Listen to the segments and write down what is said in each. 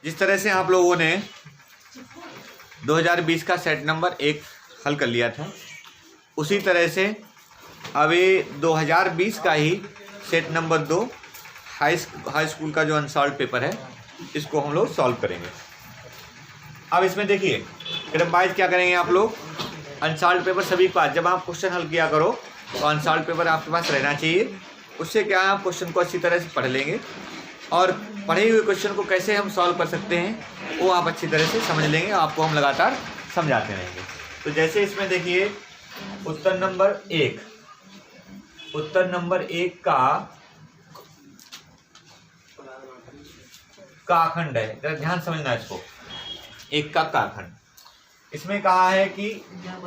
जिस तरह से आप लोगों ने 2020 का सेट नंबर 1 हल कर लिया था, उसी तरह से अभी 2020 का ही सेट नंबर 2 हाई स्कूल का जो अनसॉल्व पेपर है, इसको हम लोग सॉल्व करेंगे। अब इसमें देखिए क्रम वाइज क्या करेंगे आप लोग। अनसॉल्व पेपर सभी के पास, जब आप क्वेश्चन हल किया करो तो अनसॉल्व पेपर आपके पास रहना चाहिए। उससे क्या है, आप क्वेश्चन को अच्छी तरह से पढ़ लेंगे और पढ़े हुए क्वेश्चन को कैसे हम सॉल्व कर सकते हैं वो आप अच्छी तरह से समझ लेंगे। आपको हम लगातार समझाते रहेंगे। तो जैसे इसमें देखिए उत्तर नंबर एक का खंड है, जरा ध्यान समझना इसको। 1 का खंड, इसमें कहा है कि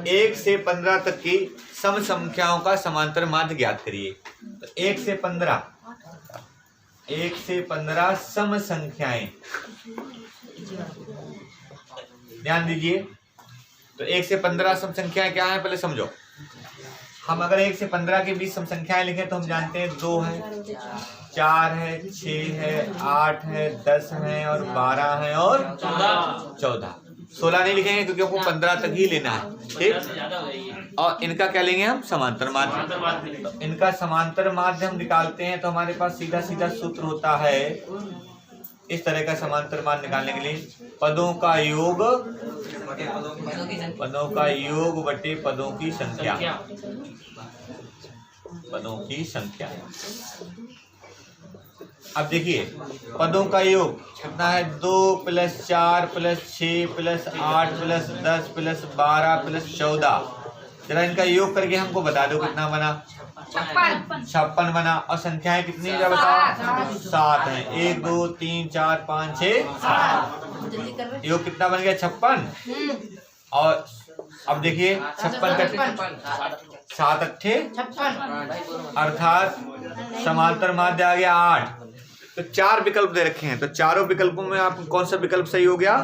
1 से 15 तक की सम संख्याओं का समांतर माध्य ज्ञात करिए। तो 1 से 15 सम संख्याएं, ध्यान दीजिए। तो 1 से 15 सम संख्याएं क्या है पहले समझो। हम अगर 1 से 15 के बीच सम संख्याएं लिखें तो हम जानते हैं 2 है, 4 है, 6 है, 8 है, 10 है और 12 है और 14। 16 नहीं लिखेंगे क्योंकि हमको 15 तक ही लेना है, ठीक। और इनका क्या लेंगे हम, समांतर माध्य। तो इनका समांतर माध्य हम निकालते हैं तो हमारे पास सीधा सीधा सूत्र होता है इस तरह का। समांतर माध्य निकालने के लिए पदों का योग बटे पदों की संख्या। अब देखिए पदों का योग कितना है, 2 + 4 + 6 + 8 + 10 + 12 + 14। जरा इनका योग करके हमको बता दो कितना बना। 56 बना। और संख्याएं कितनी बताओ, 7 है। 1 2 3 4 5 6 7। योग कितना बन गया, 56। और अब देखिए 56 का 7 अट्ठे 56, अर्थात समांतर माध्य आ गया 8। तो 4 विकल्प दे रखे हैं, तो चारों विकल्पों में आप कौन सा विकल्प सही हो गया,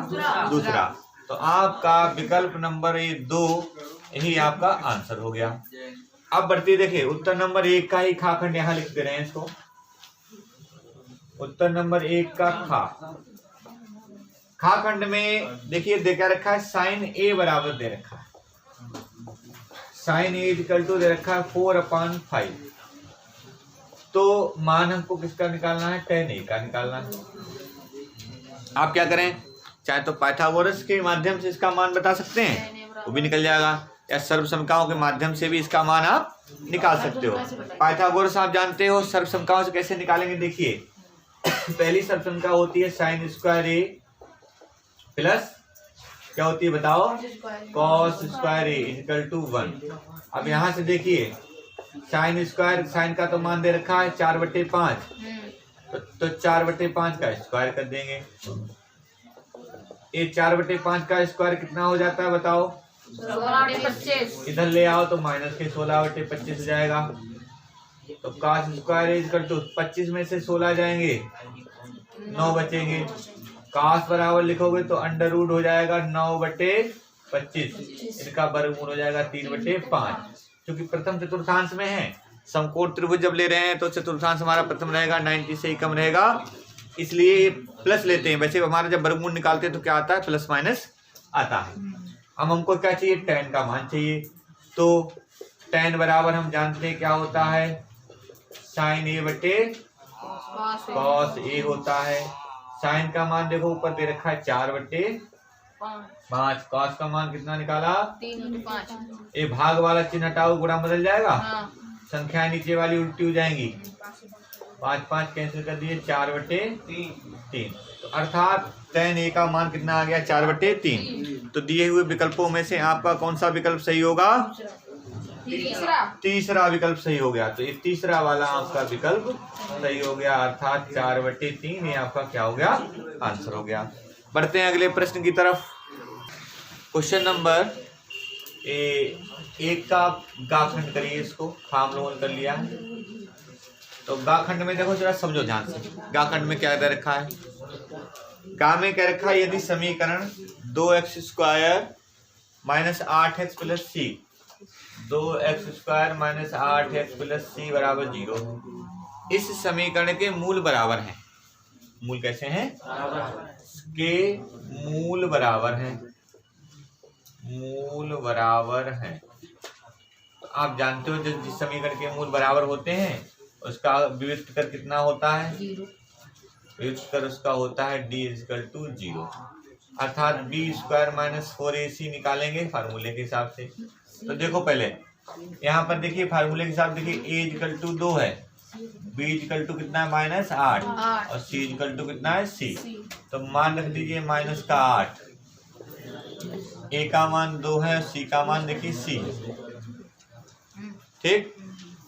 दूसरा। तो आपका विकल्प नंबर 2 यही आपका आंसर हो गया। अब बढ़ती देखिए उत्तर नंबर 1 का ही खाखंड यहाँ लिख दे रहे हैं इसको। उत्तर नंबर 1 का खाखंड में देखिए दे क्या रखा है, sin a बराबर दे रखा है। sin a = दे रखा है 4/5। तो मान हमको किसका निकालना है, tan a का निकालना है। आप क्या करें, चाहे तो पाइथागोरस के माध्यम से इसका मान बता सकते हैं, वो भी निकल जाएगा, या सर्वसमकाओं के माध्यम से भी इसका मान आप निकाल सकते हो। पाइथागोरस आप जानते हो सर्वसमकाओं से कैसे निकालेंगे। देखिए पहली सर्वसमका होती है sin² a प्लस क्या होती है बताओ, cos² a = 1। अब यहाँ से देखिए sin का तो मान दे रखा है 4/5, तो 4/5 का स्क्वायर कर देंगे। ये 4/5 का स्क्वायर कितना हो जाता है बताओ, 16/25। इधर ले आओ तो माइनस के 16/25 हो जाएगा। तो cos² = 25 में से 16 जाएंगे, 9 बचेंगे। cos बराबर लिखोगे तो √ हो जाएगा 9/25। इनका वर्गमूल हो जाएगा 3/5। क्योंकि प्रथम चतुर्थांश में है, समकोण त्रिभुज जब ले रहे हैं तो चतुर्थांश हमारा प्रथम रहेगा, 90 से ही कम रहेगा, इसलिए प्लस लेते हैं। वैसे हमारा जब वर्गमूल निकालते हैं तो क्या आता है, प्लस माइनस आता है। अब हमको क्या चाहिए, tan का मान चाहिए। तो tan बराबर हम जानते हैं क्या होता है, sin a बटे cos a होता है। sin का मान देखो ऊपर दे रखा है 4/5। cos का मान कितना निकाला, 3/5। ये भाग वाला चिन्ह हटाओ, गुणा बदल जाएगा, संख्याएं नीचे वाली उल्टी हो जाएंगी। 5 कैंसिल कर दिए, 4/3। तो अर्थात tan a का मान कितना आ गया, 4/3। तो दिए हुए विकल्पों में से आपका कौन सा विकल्प सही होगा, तीसरा विकल्प सही हो गया। तो ये तीसरा वाला आपका विकल्प सही हो गया, अर्थात 4/3 ये आपका क्या हो गया, आंसर हो गया। बढ़ते हैं अगले प्रश्न की तरफ। क्वेश्चन नंबर 1 का गाखंड करिए, इसको हम लोगों ने कर लिया है। तो गाखंड में देखो जरा समझो ध्यान से, गाखंड में क्या दे रखा है, गा में क्या रखा है, यदि समीकरण 2x² - 8x + c 2x² - 8x + c = 0, इस समीकरण के मूल बराबर हैं। मूल कैसे हैं, के मूल बराबर हैं, मूल बराबर हैं। तो आप जानते हो जिस समीकरण के मूल बराबर होते हैं उसका विविक्त कर कितना होता है? 0। विविक्त कर उसका होता है d = 0, अर्थात b² - 4ac निकालेंगे फार्मूले के हिसाब से। तो देखो पहले यहाँ पर देखिए फार्मूले के हिसाब देखिए a = 2 है, b = कितना है -8 और c = कितना है c। तो मान रख दीजिए -8, a का मान 2 है और c का मान देखिए c। ठीक,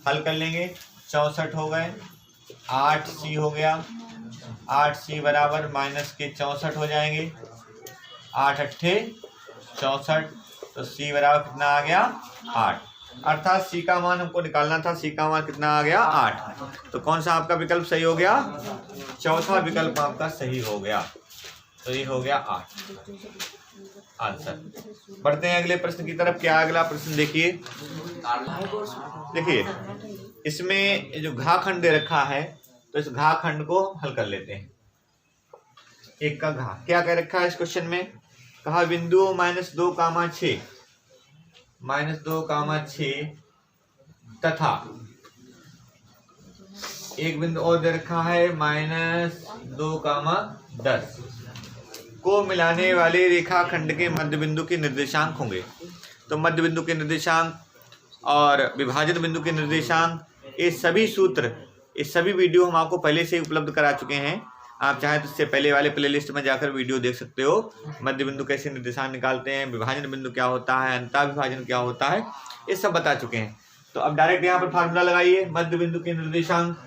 हल कर लेंगे। 64 हो गए, 8c हो गया, 8c बराबर माइनस के 64 हो जाएंगे, 8 अट्ठे 64, तो c बराबर कितना आ गया 8, अर्थात c का मान हमको निकालना था, c का मान कितना आ गया 8। तो कौन सा आपका विकल्प सही हो गया? चौथा विकल्प आपका सही हो गया। तो ये हो गया 8 आंसर। बढ़ते हैं अगले प्रश्न की तरफ। क्या अगला प्रश्न देखिए, देखिए इसमें जो घाखंड दे रखा है तो इस घाखंड को हल कर लेते हैं। एक का घा क्या कह रखा है इस क्वेश्चन में? कहा बिंदु -2, 6 -2, 6 तथा एक बिंदु और दे रखा है -2, 10 को मिलाने वाले रेखाखंड के मध्य बिंदु के निर्देशांक होंगे। तो मध्य बिंदु के निर्देशांक और विभाजन बिंदु के निर्देशांक, ये सभी सूत्र, ये सभी वीडियो हम आपको पहले से ही उपलब्ध करा चुके हैं। आप चाहे तो इससे पहले वाले प्लेलिस्ट में जाकर वीडियो देख सकते हो। मध्य बिंदु कैसे निर्देशांक निकालते हैं, विभाजन बिंदु क्या होता है, अंतः विभाजन क्या होता है, ये सब बता चुके हैं। तो अब डायरेक्ट यहाँ पर फार्मूला लगाइए। मध्य बिंदु के निर्देशांक,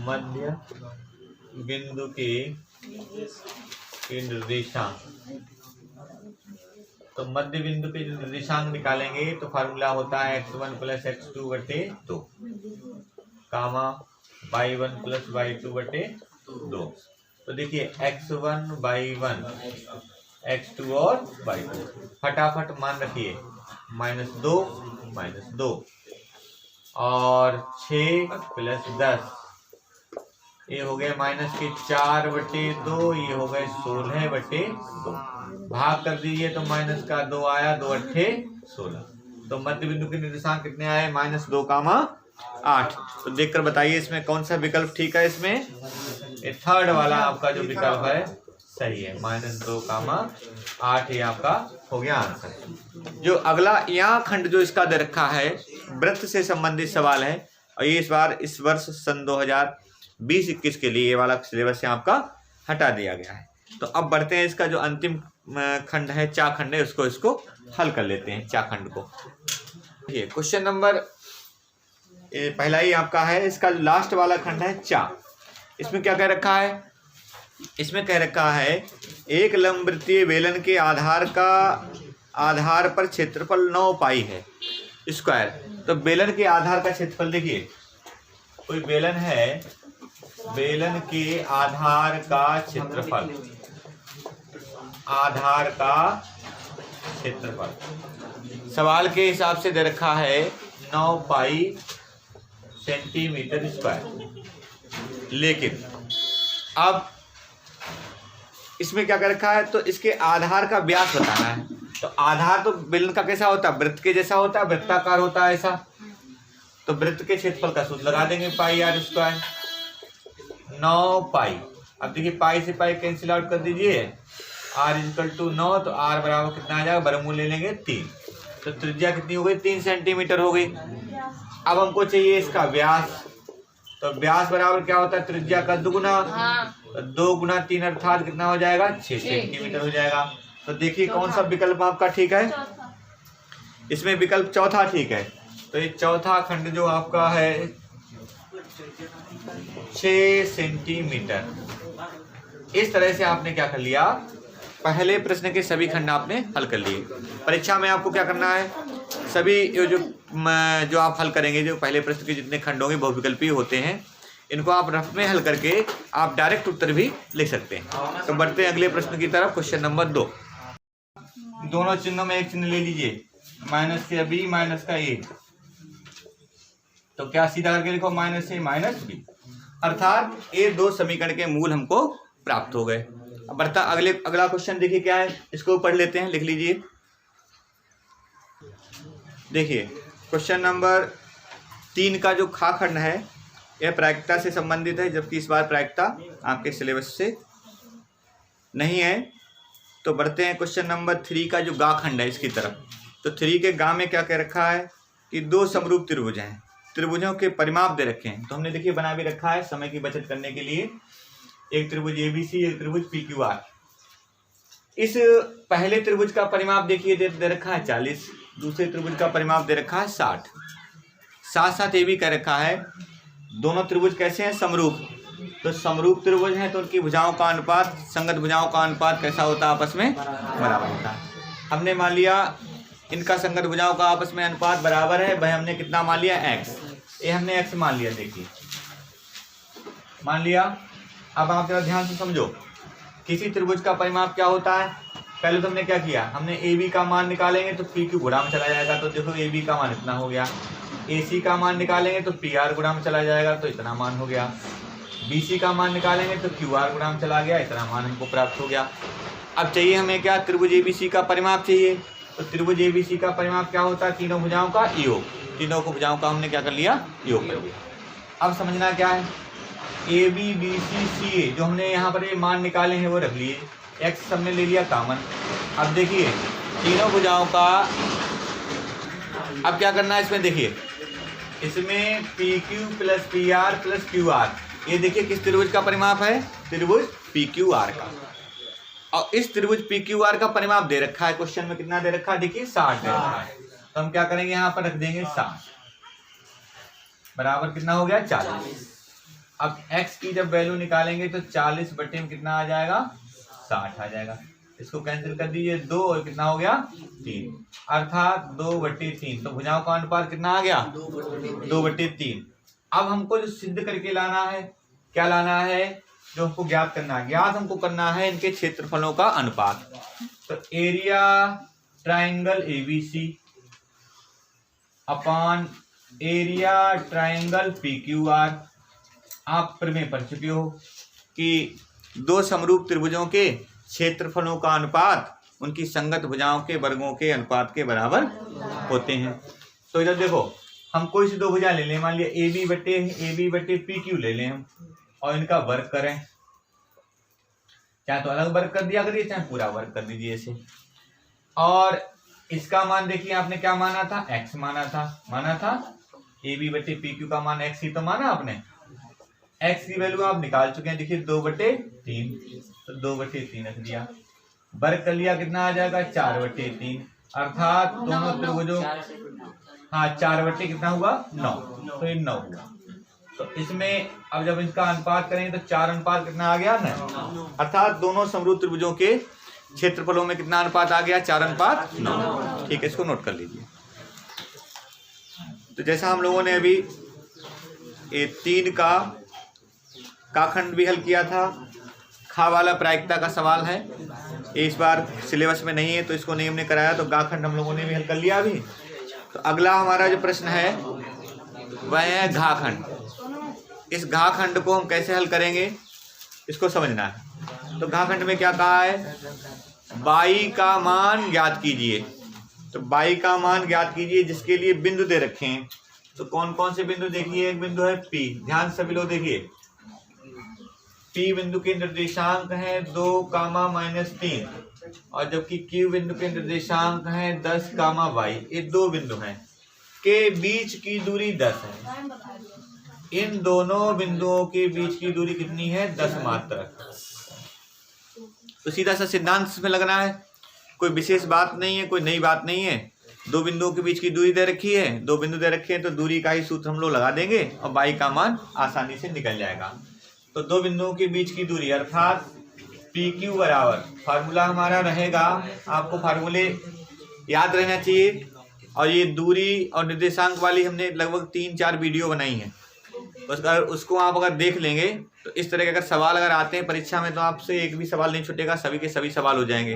मध्य बिंदु के निर्देशांक, तो मध्य बिंदु के जो निर्देशांक निकालेंगे तो फार्मूला होता है x1 + x2/2 कामा y1 + y2/2। तो देखिए x1/1, x2 और y2, फटाफट मान रखिए -2 और 6 + 10, ये हो गए -4/2, ये हो गए 16/2। भाग कर दीजिए तो माइनस का 2 आया, 2 अट्ठे 16। तो मध्य बिंदु के निर्देशांक कितने आए? -2, 8। तो देखकर बताइए इसमें कौन सा विकल्प ठीक है। इसमें ये थर्ड वाला आपका जो विकल्प है सही है, -2, 8, ये आपका हो गया आंसर। जो अगला यहाँ खंड जो इसका दे रखा है वृत्त से संबंधित सवाल है और ये इस वर्ष सन 2020-21 के लिए ये वाला सिलेबस से आपका हटा दिया गया है। तो अब बढ़ते हैं इसका जो अंतिम खंड है, चा खंड है, इसको हल कर लेते हैं। चा खंड को ये क्वेश्चन नंबर पहला ही आपका है, इसका लास्ट वाला खंड है चा। इसमें क्या कह रखा है? इसमें कह रखा है एक लंबवृत्तीय बेलन के आधार पर क्षेत्रफल 9 पाई है स्क्वायर। तो बेलन के आधार का क्षेत्रफल देखिए, कोई बेलन है, बेलन के आधार का क्षेत्रफल, आधार का क्षेत्रफल सवाल के हिसाब से दे रखा है 9 पाई सेंटीमीटर स्क्वायर। लेकिन अब इसमें क्या कर रखा है? तो इसके आधार का व्यास बताना है। तो आधार तो बेलन का कैसा होता है? वृत्त के जैसा होता है, वृत्ताकार होता है ऐसा। तो वृत्त के क्षेत्रफल का सूत्र लगा देंगे πr², 9 पाई। अब देखिए पाई से पाई कैंसिल आउट कर दीजिए, r = 9, तो r बराबर कितना आ जाएगा? वर्गमूल ले लेंगे 3। तो त्रिज्या कितनी हो गई? 3 सेंटीमीटर हो गई। अब हमको चाहिए इसका व्यास। तो व्यास बराबर क्या होता है? त्रिज्या का दुगुना। तो 2 × 3 अर्थात कितना हो जाएगा? 6 सेंटीमीटर हो जाएगा। तो देखिए कौन सा विकल्प आपका ठीक है? इसमें विकल्प चौथा ठीक है। तो ये चौथा खंड जो आपका है 6 सेंटीमीटर। इस तरह से आपने क्या कर लिया? पहले प्रश्न के सभी खंड आपने हल कर लिए। परीक्षा में आपको क्या करना है? सभी जो आप हल करेंगे, जो पहले प्रश्न के जितने खंड होंगे बहुविकल्पी होते हैं, इनको आप रफ में हल करके आप डायरेक्ट उत्तर भी लिख सकते हैं। तो बढ़ते हैं अगले प्रश्न की तरफ। Question number 2। दोनों चिन्हों में एक चिन्ह ले लीजिए, माइनस का b माइनस का a। तो क्या सीधा करके लिखो -a - b, अर्थात ये दो समीकरण के मूल हमको प्राप्त हो गए। अब बढ़ता अगला क्वेश्चन देखिए क्या है, इसको पढ़ लेते हैं, लिख लीजिए। देखिए क्वेश्चन नंबर 3 का जो खा खंड है यह प्रायिकता से संबंधित है, जबकि इस बार प्रायिकता आपके सिलेबस से नहीं है। तो बढ़ते हैं क्वेश्चन नंबर 3 का जो गा खंड है इसकी तरफ। तो 3 के गा में क्या कह रखा है कि दो समरूप त्रिभुज हैं, त्रिभुजों के परिमाप दे रखे हैं। तो हमने देखिए बना भी रखा है समय की बचत करने के लिए, एक त्रिभुज ABC, एक त्रिभुज PQR। इस पहले त्रिभुज का परिमाप देखिए दे रखा है 40, दूसरे त्रिभुज का परिमाप दे रखा है 60। साथ साथ ये भी कह रखा है दोनों त्रिभुज कैसे हैं, समरूप। तो समरूप त्रिभुज हैं तो उनकी भुजाओं का अनुपात, संगत भुजाओं का अनुपात कैसा होता है, आपस में बराबर होता है। हमने मान लिया इनका संगत भुजाओं का आपस में अनुपात बराबर है, भाई हमने कितना मान लिया, x। ये हमने x मान लिया, देखिए मान लिया। अब आप जरा ध्यान से समझो, किसी त्रिभुज का परिमाप क्या होता है। पहले तो हमने क्या किया, हमने AB का मान निकालेंगे तो PQ गुणा में चला जाएगा, तो देखो AB का मान इतना हो गया। AC का मान निकालेंगे तो PR गुणा में चला जाएगा, तो इतना मान हो गया। BC का मान निकालेंगे तो QR गुणा में चला गया, इतना मान हमको प्राप्त हो गया। अब चाहिए हमें क्या, त्रिभुज ABC का परिमाप चाहिए। तो त्रिभुज ABC का परिमाप क्या होता है, तीनों भुजाओं का योग। तीनों को भुजाओं का हमने क्या कर लिया, योग कर लिया। अब समझना क्या है, AB BC CA जो हमने यहाँ पर ये मान निकाले हैं वो रख लिए, x हमने ले लिया कॉमन। अब देखिए तीनों भुजाओं का अब क्या करना है इसमें, देखिए इसमें PQ plus PR plus QR, ये देखिए किस त्रिभुज का परिमाप है, त्रिभुज PQR का। और इस त्रिभुज PQR का परिमाप दे रखा है, क्वेश्चन में कितना दे रखा है, देखिए 60 दे रखा है। तो हम क्या करेंगे, यहाँ पर रख देंगे 60 बराबर कितना हो गया, 40। अब x की जब वैल्यू निकालेंगे तो 40 बटे में कितना आ जाएगा, 60 आ जाएगा। इसको कैंसिल कर दीजिए, 2 और कितना हो गया, 3, अर्थात 2/3। तो भुजाओं का अनुपात कितना आ गया, 2/3। अब हमको जो सिद्ध करके लाना है, क्या लाना है, जो हमको ज्ञात करना है, ज्ञात हमको करना है इनके क्षेत्रफलों का अनुपात। तो area triangle ABC upon area triangle PQR। आप प्रमेय पढ़ चुके हो कि दो समरूप त्रिभुजों के क्षेत्रफलों का अनुपात उनकी संगत भुजाओं के वर्गों के अनुपात के बराबर होते हैं। तो इधर देखो हम कोई सी दो भुजा ले लें, मान लिया AB बटे PQ ले लें हम, और इनका वर्ग करें। चाहे तो अलग वर्ग कर दिया करिए, चाहे पूरा वर्ग कर दीजिए ऐसे। और इसका मान देखिए आपने क्या माना था, x माना था। AB बटे PQ का मान x ही तो माना आपने। x की वैल्यू आप निकाल चुके हैं, देखिए 2/3, तो 2/3 रख दिया, वर्ग कर लिया, कितना आ जाएगा, 4/3। अर्थात दोनों त्रिभुजों, हाँ 4 कितना हुआ, 9, तो ये 9 हुआ। तो इसमें अब जब इसका अनुपात करेंगे तो 4 अनुपात कितना आ गया, 9। अर्थात दोनों समरूप त्रिभुजों के क्षेत्रफलों में कितना अनुपात आ गया, 4:9। ठीक है, इसको नोट कर लीजिए। तो जैसा हम लोगों ने अभी ये 3 का खंड भी हल किया था, खा वाला प्रायिकता का सवाल है, ये इस बार सिलेबस में नहीं है तो इसको नहीं हमने कराया, तो गा खंड हम लोगों ने भी हल कर लिया अभी। तो अगला हमारा जो प्रश्न है वह है घा खंड। इस घा खंड को हम कैसे हल करेंगे इसको समझना है। तो घा खंड में क्या कहा है, बाई का मान ज्ञात कीजिए। तो बाई का मान ज्ञात कीजिए जिसके लिए बिंदु दे रखे हैं। तो कौन कौन से बिंदु देखिए, एक बिंदु है P, ध्यान सभी लोग देखिए, P बिंदु के निर्देशांक हैं 2, -3, और जबकि Q बिंदु के निर्देशांक हैं 10, y। ये दो बिंदु हैं, के बीच की दूरी 10 है। इन दोनों बिंदुओं के बीच की दूरी कितनी है, 10 मात्रक। तो सीधा सा सिद्धांत इसमें लगना है, कोई विशेष बात नहीं है, कोई नई बात नहीं है। दो बिंदुओं के बीच की दूरी दे रखी है, दो बिंदु दे रखे हैं, तो दूरी का ही सूत्र हम लोग लगा देंगे और बाई का मान आसानी से निकल जाएगा। तो दो बिंदुओं के बीच की दूरी अर्थात PQ बराबर, फार्मूला हमारा रहेगा, आपको फार्मूले याद रहना चाहिए। और ये दूरी और निर्देशांक वाली हमने लगभग 3-4 वीडियो बनाई है, उसको आप अगर देख लेंगे तो इस तरह के अगर सवाल अगर आते हैं परीक्षा में तो आपसे एक भी सवाल नहीं छूटेगा, सभी के सभी सवाल हो जाएंगे।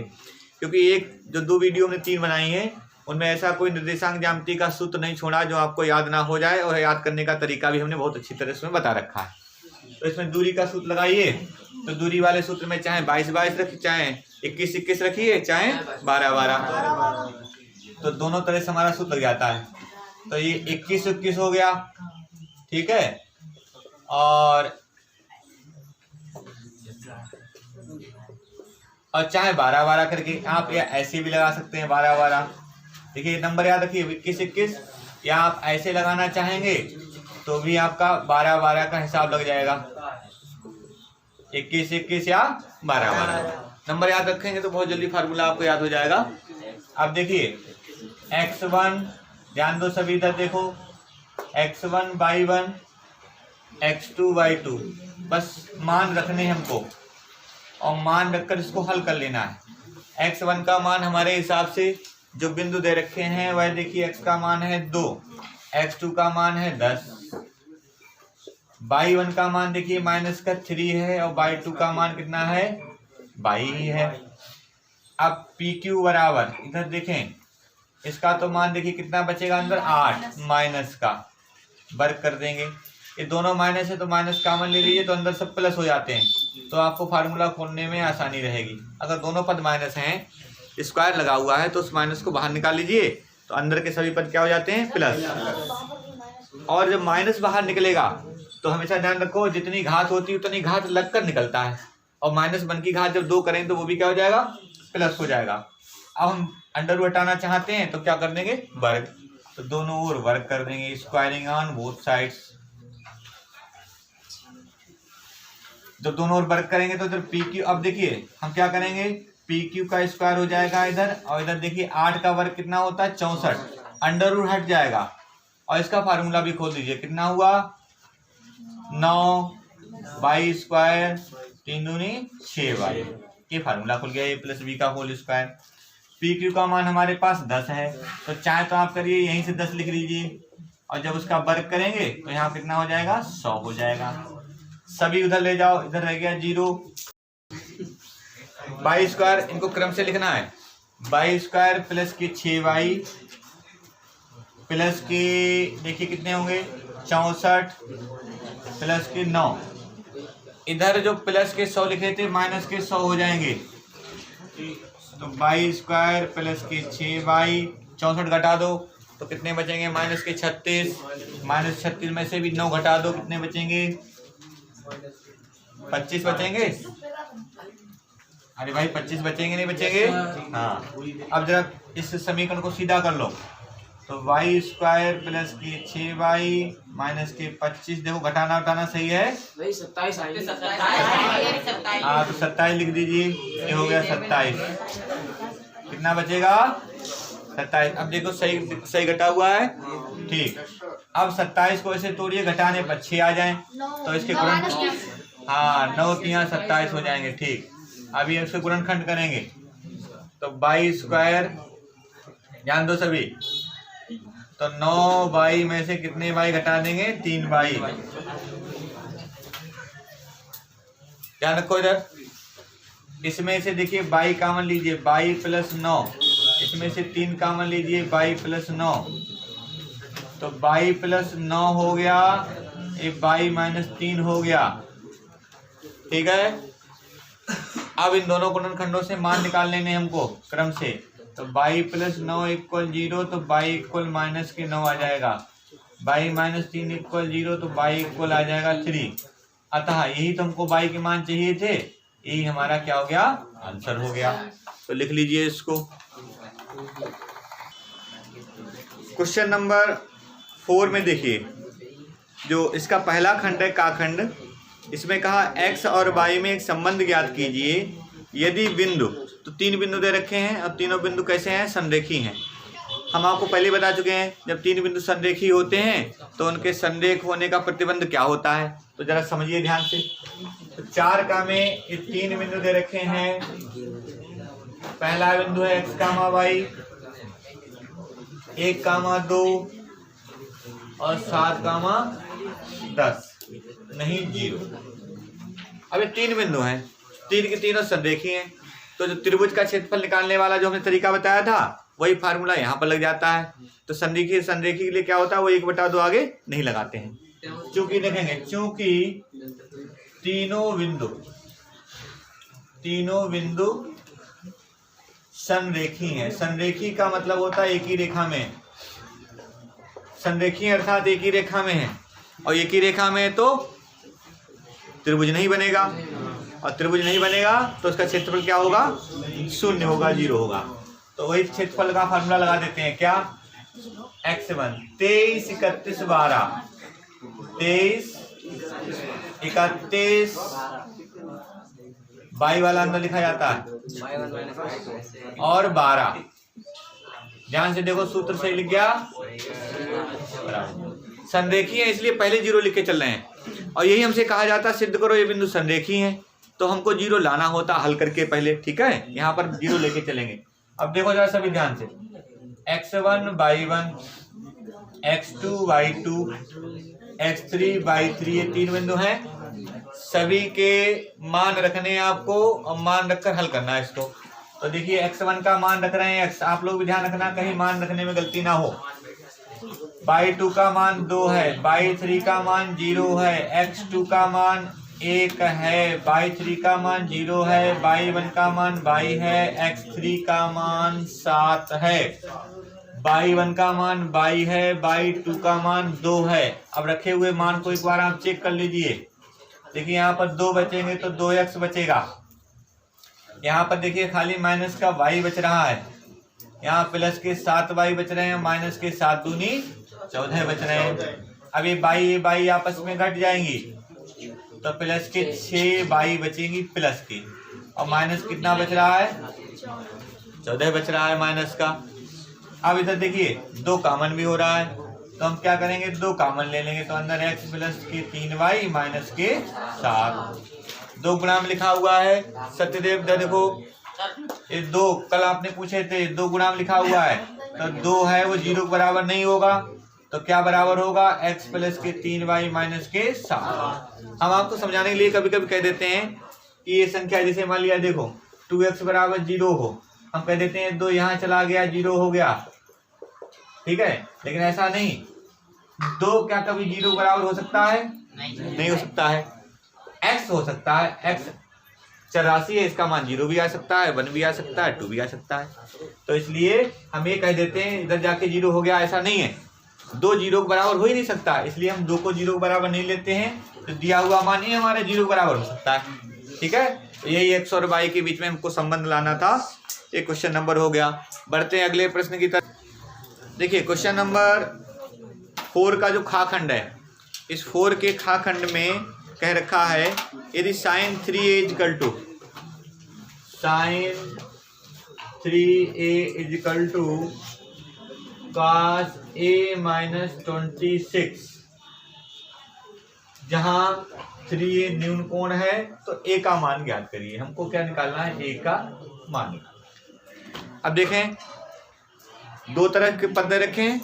क्योंकि एक जो 2 वीडियो हमने 3 बनाई है उनमें ऐसा कोई निर्देशांक ज्यामिति का सूत्र नहीं छोड़ा जो आपको याद ना हो जाए, और याद करने का तरीका भी हमने बहुत अच्छी तरह से बता रखा है। तो इसमें दूरी का सूत्र लगाइए, तो दूरी वाले सूत्र में चाहे 22-22 रखिए, चाहे 21-21 रखिए, चाहे 12-12, तो दोनों तरह से हमारा सूत्र लग जाता है। तो ये 21-21 हो गया, ठीक है। और चाहे 12-12 करके आप या ऐसे भी लगा सकते हैं 12-12। देखिए नंबर याद रखिए 21-21, या आप ऐसे लगाना चाहेंगे तो भी आपका 12-12 का हिसाब लग जाएगा, 21-21 या 12-12 नंबर याद रखेंगे तो बहुत जल्दी फार्मूला आपको याद हो जाएगा। अब देखिए x1, ध्यान दो सभी, इधर देखो, x1/1, x2/2, बस मान रखने हमको और मान रखकर इसको हल कर लेना है। x1 का मान हमारे हिसाब से जो बिंदु दे रखे हैं वह देखिए, x का मान है 2, x2 का मान है 10, y1 का मान देखिए -3 है और y2 का मान कितना है 22 ही है। अब PQ बराबर, इधर देखें, इसका तो मान देखिए कितना बचेगा अंदर 8, माइनस का वर्ग कर देंगे, ये दोनों माइनस है तो माइनस कॉमन ले लीजिए, तो अंदर सब प्लस हो जाते हैं, तो आपको फार्मूला खोलने में आसानी रहेगी। अगर दोनों पद माइनस हैं, स्क्वायर लगा हुआ है, तो उस माइनस को बाहर निकाल लीजिए, तो अंदर के सभी पद क्या हो जाते हैं प्लस। और जब माइनस बाहर निकलेगा तो हमेशा ध्यान रखो, जितनी घात होती है उतनी घात लगकर निकलता है, और -1 की घात जब 2 करें तो वो भी क्या हो जाएगा, प्लस हो जाएगा। अब हम अंडर रूट हटाना चाहते हैं तो क्या कर देंगे, वर्ग, तो दोनों ओर वर्ग कर देंगे, स्क्वायरिंग ऑन बोथ साइड्स। जब दोनों ओर वर्ग करेंगे तो इधर PQ, अब देखिए हम क्या करेंगे, PQ का स्क्वायर हो जाएगा इधर, और इधर देखिए 8 का वर्ग कितना होता है 64, अंडर रूट हट जाएगा, और इसका फार्मूला भी खोल दीजिए, कितना हुआ 9/2, 3 दूनी 6y, ये फार्मूला खुल गया, a + b का होल स्क्वायर। PQ का मान हमारे पास 10 है, तो चाहे तो आप करिए यहीं से 10 लिख लीजिए, और जब उसका वर्ग करेंगे तो यहाँ कितना हो जाएगा 100 हो जाएगा। सभी उधर ले जाओ, इधर रह गया 0, y², इनको क्रम से लिखना है, y² प्लस के 6y प्लस के देखिए कितने होंगे 64 प्लस के 9, इधर जो प्लस के 100 लिखे थे माइनस के 100 हो जाएंगे, तो y² प्लस के 6y, 64 घटा दो तो कितने बचेंगे माइनस के 36, -36 में से भी 9 घटा दो, कितने बचेंगे 25 बचेंगे। अरे भाई 25 बचेंगे नहीं बचेंगे, हाँ। अब जरा इस समीकरण को सीधा कर लो, तो y² प्लस के 6y माइनस के 25, देखो घटाना उठाना सही है, 27 हाँ, तो 27 लिख दीजिए, ये हो गया 27, कितना बचेगा 27। अब देखो सही घटा हुआ है, ठीक। अब 27 को ऐसे तोड़िए, घटाने पर 6 आ जाए तो इसके गुणन, हाँ 9 × 27 हो जाएंगे, ठीक। अभी इसके गुणनखंड करेंगे तो y², ध्यान दो सभी, तो 9y में से कितने y घटा देंगे 3y, ध्यान रखो इधर। इसमें से देखिए y कॉमन लीजिए, y + 9, इसमें से 3 कॉमन लीजिए, y + 9, तो y + 9 हो गया, एक y - 3 हो गया, ठीक है। अब इन दोनों गुणनखंडों से मान निकाल लेने हमको क्रम से, तो y + 9 = 0, तो y = -9 आ जाएगा, y - 3 = 0, तो y = आ जाएगा 3। अतः यही तो हमको y के मान चाहिए थे, यही हमारा क्या हो गया आंसर हो गया। तो लिख लीजिए इसको। क्वेश्चन नंबर 4 में देखिए, जो इसका पहला खंड है का खंड, इसमें कहा x और y में एक संबंध ज्ञात कीजिए यदि बिंदु, तो 3 बिंदु दे रखे हैं और तीनों बिंदु कैसे हैं, संरेखी हैं। हम आपको पहले बता चुके हैं, जब 3 बिंदु संरेखी होते हैं तो उनके संरेख होने का प्रतिबंध क्या होता है, तो जरा समझिए ध्यान से। तो 4 का में ये 3 बिंदु दे रखे हैं, पहला बिंदु है x, y, 1, 2 और 7, 10, नहीं 0। अब ये 3 बिंदु हैं, 3 के तीनों संरेखी हैं, तो जो त्रिभुज का क्षेत्रफल निकालने वाला जो हमने तरीका बताया था वही फार्मूला यहाँ पर लग जाता है। तो संरेखी के लिए क्या होता है, वो 1/2 आगे नहीं लगाते हैं, चूंकि देखेंगे चूंकि तीनों बिंदु तीनों बिंदु संरेखी हैं। संरेखी का मतलब होता है एक ही रेखा में, संरेखी अर्थात एक ही रेखा में है, और एक ही रेखा में है तो त्रिभुज नहीं बनेगा, और त्रिभुज नहीं बनेगा तो उसका क्षेत्रफल क्या होगा, शून्य होगा, 0 होगा। तो वही क्षेत्रफल का फार्मूला लगा देते हैं, क्या, x1 23 31 12, 23 31 बाई वाला अंदर लिखा जाता है, और 12। ध्यान से देखो, सूत्र सही लिख गया, संरेखी है इसलिए पहले 0 लिख के चल रहे हैं, और यही हमसे कहा जाता है सिद्ध करो ये बिंदु संरेखी हैं, तो हमको 0 लाना होता हल करके पहले, ठीक है। यहाँ पर 0 लेके चलेंगे। अब देखो जरा सभी ध्यान से, x1 y1, x2 y2, x3 y3, ये 3 बिंदु हैं। सभी के मान रखने हैं आपको, और मान रखकर हल करना है इसको। तो देखिए x1 का मान रख रहे हैं x, आप लोग भी ध्यान रखना कहीं मान रखने में गलती ना हो। y2 का मान 2 है, y3 का मान 0 है, x2 का मान 1 है, y3 का मान 0 है, y1 का मान y है, x3 का मान 7 है, y1 का मान y है, y2 का मान 2 है। अब रखे हुए मान को एक बार आप चेक कर लीजिए। देखिए यहाँ पर 2 बचेंगे तो 2x बचेगा, यहाँ पर देखिए खाली माइनस का y बच रहा है, यहाँ प्लस के 7y बच रहे हैं, माइनस के 7 दूनी 14 बच रहे हैं। अब ये बाई आपस में घट जाएंगी तो प्लस के 6y बचेंगी प्लस की, और माइनस कितना बच रहा है, 14 बच रहा है माइनस का। अब इधर देखिए 2 कॉमन भी हो रहा है, तो हम क्या करेंगे, 2 कॉमन ले लेंगे, तो अंदर x प्लस के 3y माइनस के 7, 2 गुणा में लिखा हुआ है। सत्यदेव देखो ये 2 कल आपने पूछे थे, 2 गुणा में लिखा हुआ है, तो 2 है वो 0 के बराबर नहीं होगा, तो क्या बराबर होगा, x प्लस के 3y माइनस के 7। हम आपको समझाने के लिए कभी कभी कह देते हैं कि ये संख्या, जैसे मान लिया देखो 2x बराबर 0 हो, हम कह देते हैं 2 यहाँ चला गया 0 हो गया, ठीक है। लेकिन ऐसा नहीं, 2 क्या कभी 0 बराबर हो सकता है, नहीं हो सकता है। x हो सकता है, x चर राशि है, इसका मान 0 भी आ सकता है, 1 भी आ सकता है, 2 भी आ सकता है। तो इसलिए हम ये कह देते हैं इधर जाके 0 हो गया, ऐसा नहीं है, 2 0 के बराबर हो ही नहीं सकता, इसलिए हम 2 को 0 के बराबर नहीं लेते हैं, तो दिया हुआ मान ही हमारे 0 के बराबर हो सकता है, ठीक है। तो यही x और y के बीच में हमको संबंध लाना था। ये क्वेश्चन नंबर हो गया। बढ़ते हैं अगले प्रश्न की तरफ। देखिए क्वेश्चन नंबर 4 का जो खा खंड है, इस 4 के खा खंड में कह रखा है यदि sin 3a equal to sin 3a equal to cos a minus 26, जहां 3a न्यून कोण है तो a का मान ज्ञात करिए। हमको क्या निकालना है, a का मान। अब देखें 2 तरह के पद रखें,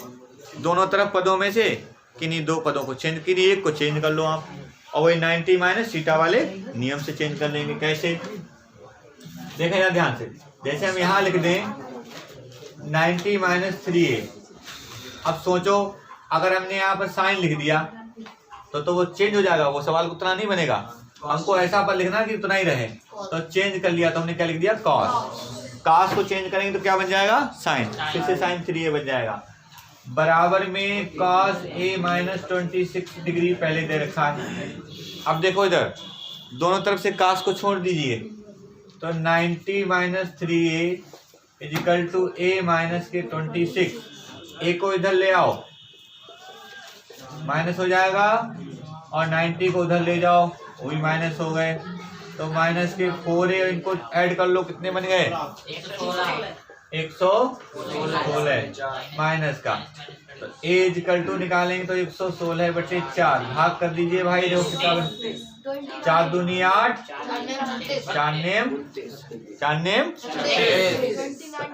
दोनों तरफ पदों में से किन्हीं 2 पदों को चेंज कीजिए, एक को चेंज कर लो आप, और वही 90 माइनस थीटा वाले नियम से चेंज कर लेंगे। कैसे, देखें यार ध्यान से, जैसे हम यहाँ लिख दें 90 माइनस 3a। अब सोचो अगर हमने यहाँ पर साइन लिख दिया तो वो चेंज हो जाएगा, वो सवाल उतना नहीं बनेगा। हमको ऐसा पर लिखना कि उतना ही रहे, तो चेंज कर लिया, तो हमने क्या लिख दिया, cos को चेंज करेंगे तो क्या बन जाएगा, साइन, फिर से sin 3a बन जाएगा, बराबर में cos a माइनस 26 डिग्री पहले दे रखा है। अब देखो इधर दोनों तरफ से cos को छोड़ दीजिए, तो 90 minus 3a equal to a minus के 26, a को इधर ले आओ माइनस हो जाएगा, और 90 को उधर ले जाओ वो भी माइनस हो गए, तो माइनस के 4a, इनको ऐड कर लो, कितने बन गए, 116 माइनस का, तो a इक्वल टू निकालेंगे तो 116/4 भाग कर दीजिए भाई, देखो कितना बन, 4 दूनी 8, 4 नेम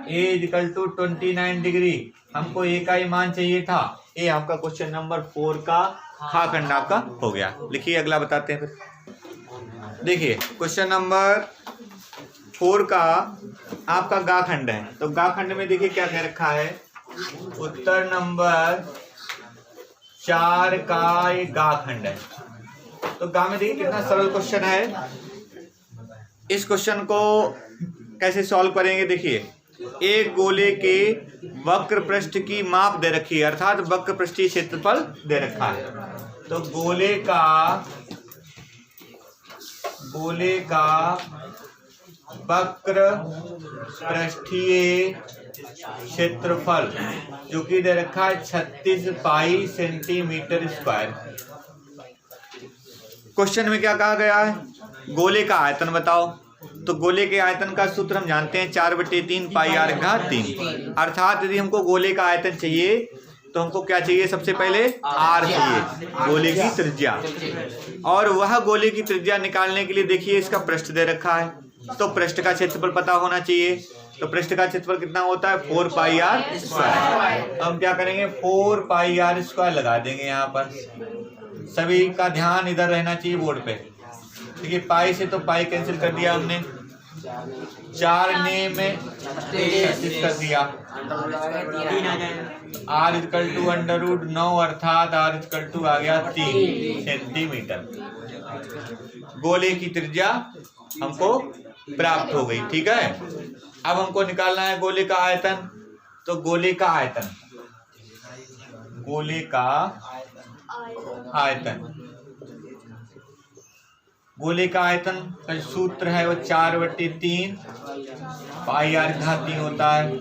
a इक्वल टू 29 डिग्री। हमको a का ही मान चाहिए था। ये आपका क्वेश्चन नंबर 4 का खा खंड आपका हो गया। लिखिए अगला बताते हैं फिर। देखिए क्वेश्चन नंबर 4 का आपका गा खंड है, तो गा खंड में देखिए क्या कह रखा है, उत्तर नंबर 4 का ये गा खंड है। तो गा में देखिए कितना सरल क्वेश्चन है, इस क्वेश्चन को कैसे सॉल्व करेंगे, देखिए एक गोले के वक्र पृष्ठ की माप दे रखी है, अर्थात वक्र पृष्ठीय क्षेत्रफल दे रखा है। तो गोले का वक्र पृष्ठीय क्षेत्रफल जो कि दे रखा है 36 पाई सेंटीमीटर स्क्वायर। क्वेश्चन में क्या कहा गया है, गोले का आयतन बताओ। तो गोले के आयतन का सूत्र हम जानते हैं 4/3 पाई r घात 3। अर्थात यदि हमको गोले का आयतन चाहिए तो हमको क्या चाहिए, सबसे पहले r चाहिए, गोले की त्रिज्या। और वह गोले की त्रिज्या निकालने के लिए देखिए इसका पृष्ठ दे रखा है, तो पृष्ठ का क्षेत्रफल पता होना चाहिए। तो पृष्ठ का क्षेत्रफल कितना होता है, 4 पाई r स्क्वायर। हम क्या करेंगे, 4 पाई r स्क्वायर लगा देंगे यहाँ पर। सभी का ध्यान इधर रहना चाहिए बोर्ड पे। देखिए पाई से तो पाई कैंसिल कर दिया हमने, 4 ने में 36 कर दिया, r इक्वल टू √9 अर्थात r इक्वल टू आ गया 3 सेंटीमीटर। गोले की त्रिज्या हमको प्राप्त हो गई, ठीक है। अब हमको निकालना है गोले का आयतन। तो गोले का आयतन का सूत्र है वो 4/3 पाई r घात 3 होता है।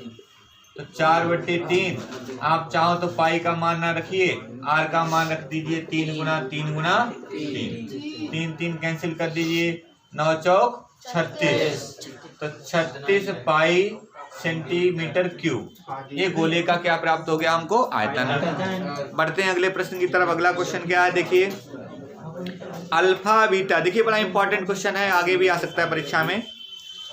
तो 4/3 आप चाहो तो पाई का मान ना रखिए, r का मान रख दीजिए 3 गुना 3 गुना 3 कैंसिल कर दीजिए, 9 चौक 36। तो 36 पाई सेंटीमीटर क्यूब, ये गोले का क्या प्राप्त हो गया हमको, आयतन। बढ़ते हैं अगले प्रश्न की तरफ। अगला क्वेश्चन क्या है, देखिए अल्फा बीटा। देखिए बड़ा इंपॉर्टेंट क्वेश्चन है, आगे भी आ सकता है परीक्षा में।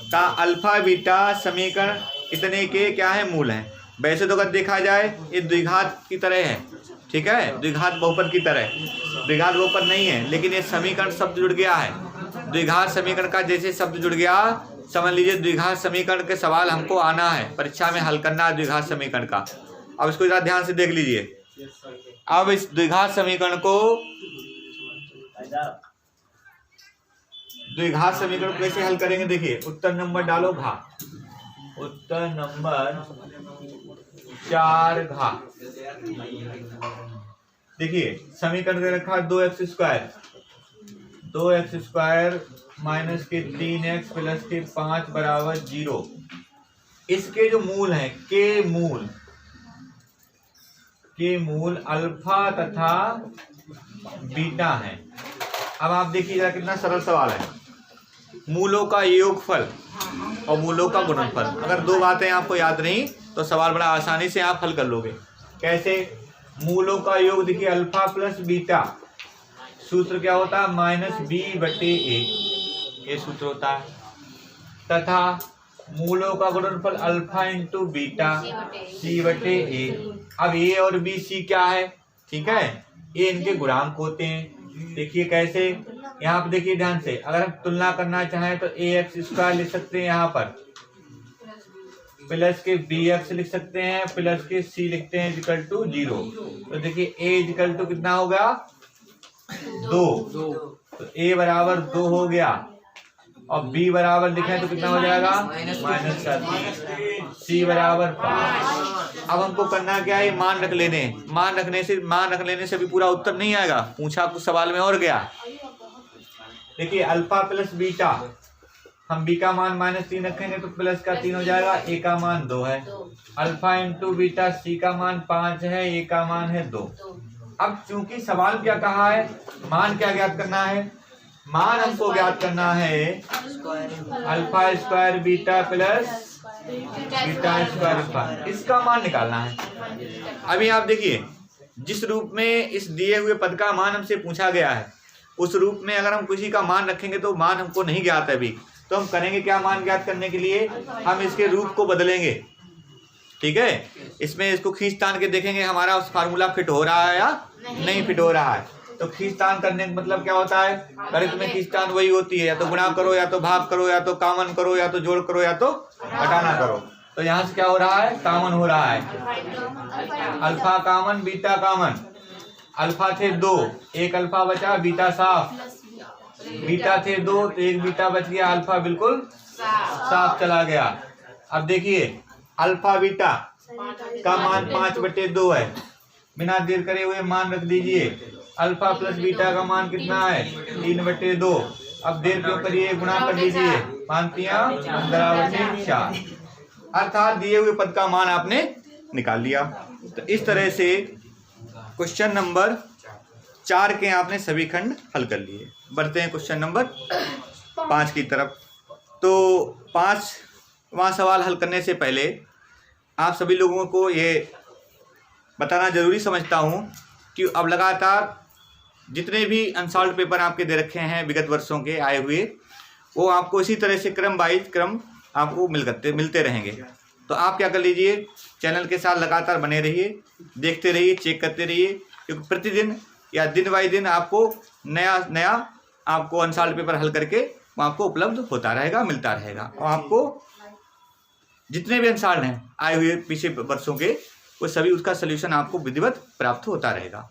का अल्फा बीटा समीकरण इतने के क्या है, मूल हैं। वैसे तो अगर देखा जाए ये द्विघात की तरह है, ठीक है, द्विघात बहुपद की तरह। द्विघात बहुपद नहीं है, लेकिन ये समीकरण शब्द जुड़ गया है। द्विघात समीकरण का जैसे शब्द जुड़ गया, समझ लीजिए द्विघात समीकरण के सवाल हमको आना है, परीक्षा में हल करना है द्विघात समीकरण का। अब इसको जरा ध्यान से देख लीजिए। अब इस द्विघात समीकरण को कैसे हल करेंगे, देखिए उत्तर नंबर डालो घा, उत्तर नंबर 4 घा। देखिए समीकरण दे रखा है 2x स्क्वायर माइनस के 3x प्लस के 5 बराबर 0। इसके जो मूल हैं, के मूल अल्फा तथा बीटा हैं। अब आप देखिए जरा कितना सरल सवाल है, मूलों का योगफल और मूलों का गुणनफल। अगर दो बातें आपको याद नहीं तो सवाल बड़ा आसानी से आप हल कर लोगे। कैसे, मूलों का योग देखिए अल्फा प्लस बीटा, सूत्र क्या होता है, -b/a, ये सूत्र होता है। तथा मूलों का गुणनफल अल्फा इंटू बीटा c/a। अब a और b c क्या है, ठीक है, ये इनके गुणांक होते हैं। देखिए कैसे, यहाँ पर देखिए ध्यान से, अगर हम तुलना करना चाहें तो ax स्क्वायर लिख सकते हैं, यहाँ पर प्लस के bx लिख सकते हैं, प्लस के c लिखते हैं इक्वल टू 0। तो देखिए a इक्वल टू कितना होगा, 2। तो a बराबर 2 हो गया, और b बराबर लिखें तो कितना हो जाएगा, -7, c बराबर 5। अब हमको करना क्या है, मान रख लेने से भी पूरा उत्तर नहीं आएगा, पूछा कुछ सवाल में और गया। देखिए अल्फा प्लस बीटा, हम b का मान -3 रखेंगे तो प्लस का 3 हो जाएगा, a का मान 2 है। अल्फा इंटू बीटा, c का मान 5 है, a का मान है 2। अब चूंकि सवाल क्या कहा है, मान क्या ज्ञात करना है, मान हमको ज्ञात करना है alpha square beta plus beta square alpha, इसका मान निकालना है। अभी आप देखिए जिस रूप में इस दिए हुए पद का मान हमसे पूछा गया है, उस रूप में अगर हम किसी का मान रखेंगे तो मान हमको नहीं ज्ञात है अभी, तो हम करेंगे क्या, मान ज्ञात करने के लिए हम इसके रूप को बदलेंगे, ठीक है। इसमें इसको खींचतान के देखेंगे हमारा उस फार्मूला फिट हो रहा है या नहीं फिट हो रहा है। तो खींचतान करने का मतलब क्या होता है, गणित में खींचतान वही होती है, या तो गुणा करो, या तो भाग करो, या तो कामन करो, या तो जोड़ करो, या तो घटाना करो। तो यहाँ से क्या हो रहा है, कामन हो रहा है, अल्फा कामन बीटा कामन। अल्फा थे 2, एक अल्फा बचा, बीटा साफ बीटा थे 2 तो एक बीटा बच गया, अल्फा बिल्कुल साफ चला गया। अब देखिए अल्फा बीटा का मान 5/2 है। बिना देर करे हुए मान रख दीजिए। अल्फा प्लस बीटा का मान कितना है 3/2। अब देर क्यों करिए, गुणा कर दीजिए। 5 × 15/4 अर्थात दिए हुए पद का मान आपने निकाल लिया। तो इस तरह से क्वेश्चन नंबर 4 के आपने सभी खंड हल कर लिए। बढ़ते हैं क्वेश्चन नंबर 5 की तरफ। तो 5वां सवाल हल करने से पहले आप सभी लोगों को ये बताना जरूरी समझता हूँ कि अब लगातार जितने भी अनसॉल्व्ड पेपर आपके दे रखे हैं विगत वर्षों के आए हुए, वो आपको इसी तरह से क्रम वाइज क्रम आपको मिलते रहेंगे। तो आप क्या कर लीजिए, चैनल के साथ लगातार बने रहिए, देखते रहिए, चेक करते रहिए, क्योंकि प्रतिदिन या दिन बाई दिन आपको नया आपको अनसॉल्व्ड पेपर हल करके वो आपको उपलब्ध होता रहेगा, मिलता रहेगा। और आपको जितने भी अनसॉल्व्ड हैं आए हुए पीछे वर्षों के, वो सभी उसका सलूशन आपको विधिवत प्राप्त होता रहेगा।